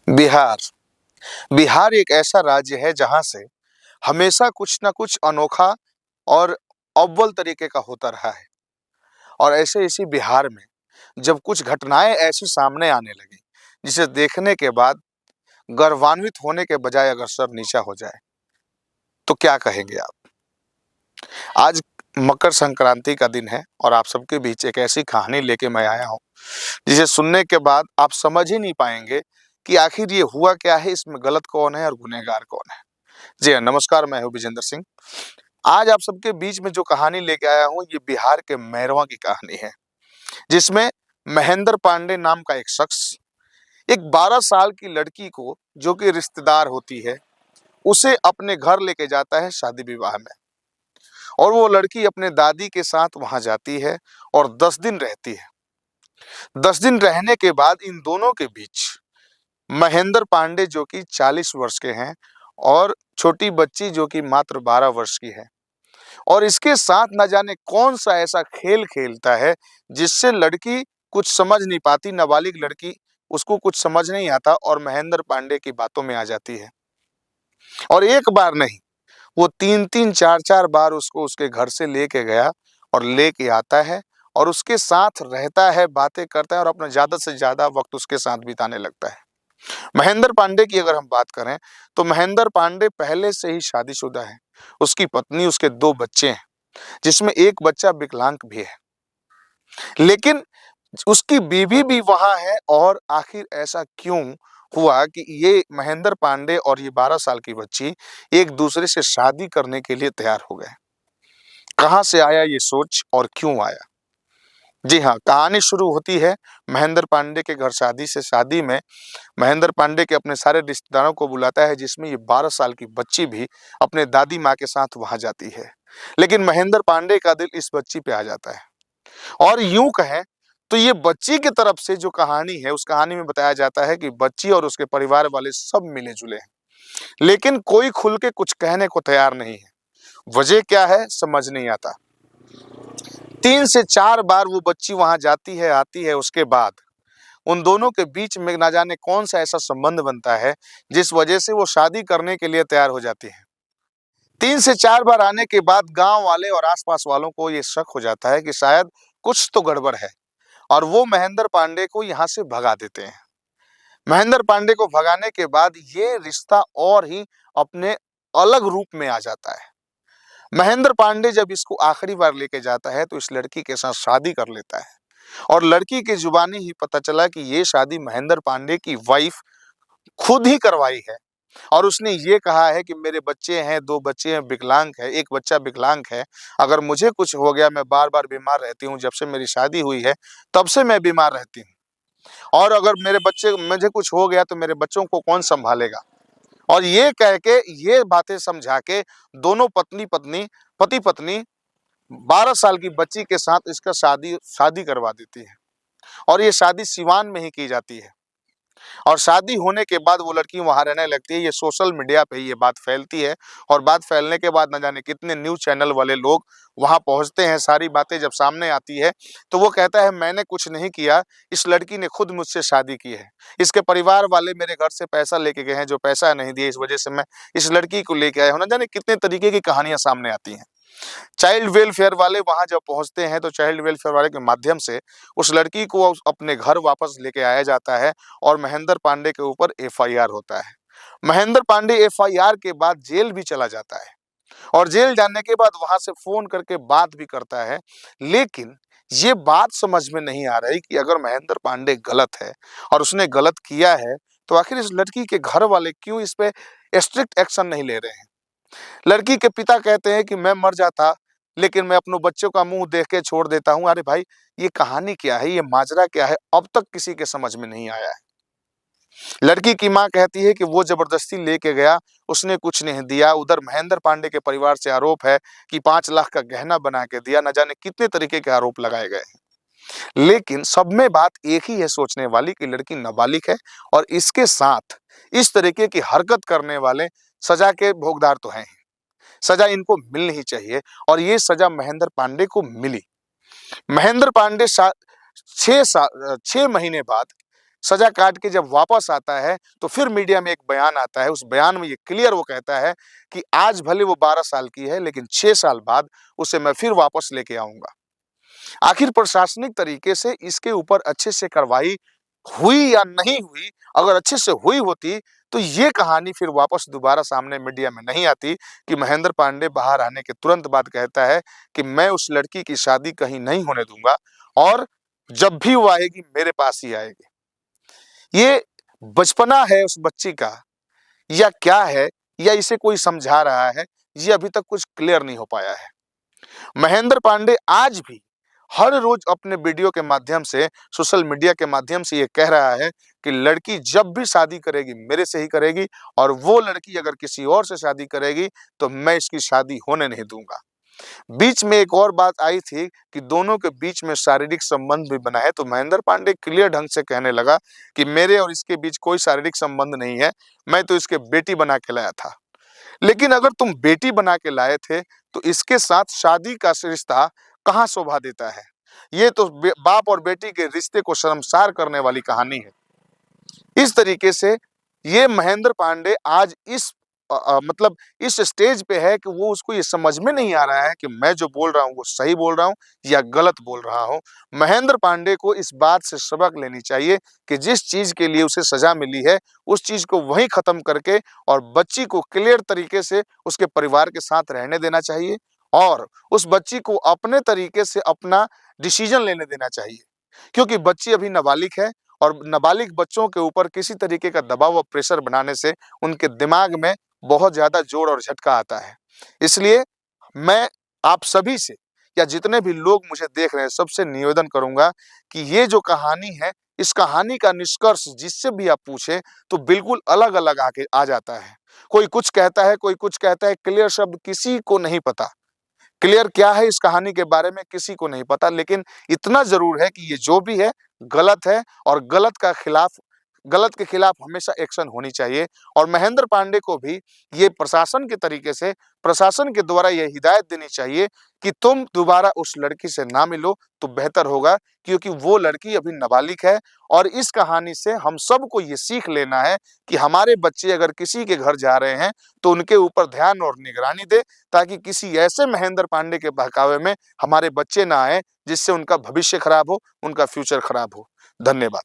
बिहार। बिहार एक ऐसा राज्य है जहाँ से हमेशा कुछ न कुछ अनोखा और अव्वल तरीके का होता रहा है। और ऐसे इसी बिहार में जब कुछ घटनाएँ ऐसी सामने आने लगीं, जिसे देखने के बाद गर्वान्वित होने के बजाय अगर सर नीचा हो जाए, तो क्या कहेंगे आप? आज मकर संक्रांति का दिन है और आप सबके बीच एक ऐसी कहानी लेके मैं आया हूँ, जिसे सुनने के बाद आप समझ ही नहीं पाएँगे कि आखिर ये हुआ क्या है, इसमें गलत कौन है और गुनहगार कौन है। जी हाँ, नमस्कार, मैं हूँ विजेंद्र सिंह। आज आप सबके बीच में जो कहानी लेके आया हूँ, ये बिहार के मैरवा की कहानी है, जिसमें महेंद्र पांडे नाम का एक शख्स, एक 12 साल की लड़की को, जो कि रिश्तेदार होती है, उसे अपने घर लेके जाता है शादी-विवाह में। और वो लड़की अपने दादी के साथ वहाँ जाती है और 10 दिन रहती है। 10 दिन रहने के बाद इन दोनों के बीच महेंद्र पांडे, जो कि 40 वर्ष के हैं, और छोटी बच्ची जो कि मात्र 12 वर्ष की है, और इसके साथ न जाने कौन-सा ऐसा खेल खेलता है, जिससे लड़की कुछ समझ नहीं पाती, नाबालिग लड़की, उसको कुछ समझ नहीं आता और महेंद्र पांडे की बातों में आ जाती है। और एक बार नहीं, वो 3-3 4-4 बार उसको उसके घर से लेके गया और लेके आता है और उसके साथ रहता है, बातें करता है और अपना ज़्यादा से ज़्यादा वक़्त उसके साथ बिताने लगता है। महेंद्र पांडे की अगर हम बात करें, तो महेंद्र पांडे पहले से ही शादीशुदा है। उसकी पत्नी, उसके 2 बच्चे हैं, जिसमें एक बच्चा विकलांग भी है। लेकिन उसकी बीवी भी वहाँ है, और आखिर ऐसा क्यों हुआ कि ये महेंद्र पांडे और ये 12 साल की बच्ची एक-दूसरे से शादी करने के लिए तैयार हो गए? कहाँ से आया ये सोच और क्यों आया? जी हाँ, कहानी शुरू होती है महेंद्र पांडे के घर। शादी में महेंद्र पांडे के अपने सारे रिश्तेदारों को बुलाता है, जिसमें ये 12 साल की बच्ची भी अपने दादी माँ के साथ वहाँ जाती है। लेकिन महेंद्र पांडे का दिल इस बच्ची पे आ जाता है, और यूँ कहें तो ये बच्ची की तरफ से जो कहानी है, उस कहानी में बताया जाता है कि बच्ची और उसके परिवार वाले सब मिले-जुले हैं। लेकिन कोई खुल के कुछ कहने को तैयार नहीं है। वजह क्या है, समझ नहीं आता। 3 से 4 बार वो बच्ची वहाँ जाती है, आती है, उसके बाद उन दोनों के बीच में ना जाने कौन-सा ऐसा संबंध बनता है, जिस वजह से वो शादी करने के लिए तैयार हो जाती है। 3 से 4 बार आने के बाद गाँव वाले और आस-पास वालों को ये शक हो जाता है कि शायद कुछ तो गड़बड़ है, और वो महेंद्र पांडे को यहाँ से भगा देते हैं। महेंद्र पांडे को भगाने के बाद ये रिश्ता और ही अपने अलग रूप में आ जाता है। महेंद्र पांडे जब इसको आखिरी बार लेके जाता है, तो इस लड़की के साथ शादी कर लेता है, और लड़की की जुबानी ही पता चला कि ये शादी महेंद्र पांडे की वाइफ खुद ही करवाई है। और उसने ये कहा है कि मेरे बच्चे हैं, 2 बच्चे हैं, विकलांग है, 1 बच्चा विकलांग है। अगर मुझे कुछ हो गया, मैं बार-बार बीमार रहती हूँ, जब से मेरी शादी हुई है, तब से मैं बीमार रहती हूँ। और अगर मुझे कुछ हो गया, तो मेरे बच्चों को कौन सँभालेगा? और ये कह के, ये बातें समझा के दोनों पत्नी-पत्नी, पति-पत्नी 12 साल की बच्ची के साथ इसका शादी शादी करवा देती है, और ये शादी सिवान में ही की जाती है। और शादी होने के बाद वो लड़की वहाँ रहने लगती है। ये सोशल मीडिया पे ये बात फैलती है, और बात फैलने के बाद न जाने कितने न्यूज़ चैनल वाले लोग वहाँ पहुँचते हैं। सारी बातें जब सामने आती है, तो वो कहता है मैंने कुछ नहीं किया, इस लड़की ने खुद मुझसे शादी की है। इसके परिवार वाले मेरे घर से पैसा लेके गए हैं, जो पैसा नहीं दिए, इस वजह से मैं इस लड़की को लेके आया हूँ। न जाने कितने तरीके की कहानियाँ सामने आती हैं। चाइल्ड वेलफेयर वाले वहाँ जब पहुँचते हैं, तो चाइल्ड वेलफेयर वाले के माध्यम से उस लड़की को अपने घर वापस लेके आया जाता है, और महेंद्र पांडे के ऊपर एफआईआर होता है। महेंद्र पांडे एफआईआर के बाद जेल भी चला जाता है, और जेल जाने के बाद वहाँ से फ़ोन करके बात भी करता है। लेकिन ये बात समझ में नहीं आ रही कि अगर महेंद्र पांडे गलत है और उसने गलत किया है, तो आखिर इस लड़की के घर वाले क्यों इस पे स्ट्रिक्ट एक्शन नहीं ले रहे हैं? लड़की के पिता कहते हैं कि मैं मर जाता, लेकिन मैं अपने बच्चों का मुँह देख के छोड़ देता हूँ। अरे भाई, ये कहानी क्या है? ये माजरा क्या है? अब तक किसी के समझ में नहीं आया है। लड़की की माँ कहती है कि वो ज़बरदस्ती लेके गया, उसने कुछ नहीं दिया। उधर महेंद्र पांडे के परिवार से आरोप है कि 5 लाख का गहना बना के दिया। न जाने कितने तरीके के आरोप लगाए गए हैं। लेकिन सब में बात एक ही है सोचने वाली, कि लड़की नाबालिग है, और इसके साथ इस तरीके की हरकत करने वाले सज़ा के भोगदार तो हैं ही। सज़ा इनको मिलनी ही चाहिए, और ये सज़ा महेंद्र पांडे को मिली। महेंद्र पांडे 6 महीने बाद सजा काट के जब वापस आता है तो फिर मीडिया में एक बयान आता है। उस बयान में ये क्लियर वो कहता है कि आज भले वो 12 साल की है लेकिन 6 साल बाद उसे मैं फिर वापस लेके आऊँगा। आखिर प्रशासनिक तरीके से इसके ऊपर अच्छे से कार्रवाई हुई या नहीं हुई? अगर अच्छे से हुई होती तो ये कहानी फिर वापस दोबारा सामने मीडिया में नहीं आती कि महेंद्र पांडे बाहर आने के तुरंत बाद कहता है कि मैं उस लड़की की शादी कहीं नहीं होने दूँगा और जब भी वो आएगी मेरे पास ही आएगी। ये बचपना है उस बच्ची का या क्या है या इसे कोई समझा रहा है, ये अभी तक कुछ क्लियर नहीं हो पाया है। महेंद्र पांडे आज भी हर रोज अपने वीडियो के माध्यम से, सोशल मीडिया के माध्यम से ये कह रहा है कि लड़की जब भी शादी करेगी मेरे से ही करेगी और वो लड़की अगर किसी और से शादी करेगी तो मैं इसकी शादी होने नहीं दूंगा। बीच में एक और बात आई थी कि दोनों के बीच में शारीरिक संबंध भी बना है तो महेंद्र पांडे क्लियर ढंग से कहने लगा कि मेरे और इसके बीच कोई शारीरिक संबंध नहीं है, मैं तो इसके बेटी बना के लाया था। लेकिन अगर तुम बेटी बना के लाए थे तो इसके साथ शादी का रिश्ता कहाँ शोभा देता है? ये तो बाप और बेटी के रिश्ते को शर्मसार करने वाली कहानी है। इस तरीके से ये महेंद्र पांडे आज इस मतलब इस स्टेज पे है कि वो उसको ये समझ में नहीं आ रहा है कि मैं जो बोल रहा हूँ वो सही बोल रहा हूँ या गलत बोल रहा हूँ। महेंद्र पांडे को इस बात से सबक लेनी चाहिए कि जिस चीज के लिए उसे सजा मिली है उस चीज को वहीं खत्म करके और बच्ची को क्लियर तरीके से उसके परिवार के साथ रहने देना चाहिए और उस बच्ची को अपने तरीके से अपना डिसीजन लेने देना चाहिए। क्योंकि बच्ची अभी नाबालिग है और नाबालिग बच्चों के ऊपर किसी तरीके का दबाव और प्रेशर बनाने से उनके दिमाग में बहुत ज़्यादा जोर और झटका आता है। इसलिए मैं आप सभी से या जितने भी लोग मुझे देख रहे हैं सबसे निवेदन करूँगा कि ये जो कहानी है, इस कहानी का निष्कर्ष जिससे भी आप पूछें तो बिल्कुल अलग-अलग आके आ जाता है। कोई कुछ कहता है, कोई कुछ कहता है, क्लियर शब्द किसी को नहीं पता। क्लियर क्या है इस कहानी के बारे में किसी को नहीं पता, लेकिन इतना ज़रूर है कि ये जो भी है गलत है और गलत के खिलाफ हमेशा एक्शन होनी चाहिए और महेंद्र पांडे को भी ये प्रशासन के द्वारा ये हिदायत देनी चाहिए कि तुम दोबारा उस लड़की से ना मिलो तो बेहतर होगा, क्योंकि वो लड़की अभी नाबालिग है और इस कहानी से हम सबको ये सीख लेना है कि हमारे बच्चे अगर किसी के घर जा रहे हैं तो उनके ऊपर ध्यान और निगरानी दें, ताकि किसी ऐसे महेंद्र पांडे के बहकावे में हमारे बच्चे ना आए जिससे उनका भविष्य खराब हो, उनका फ्यूचर खराब हो। धन्यवाद।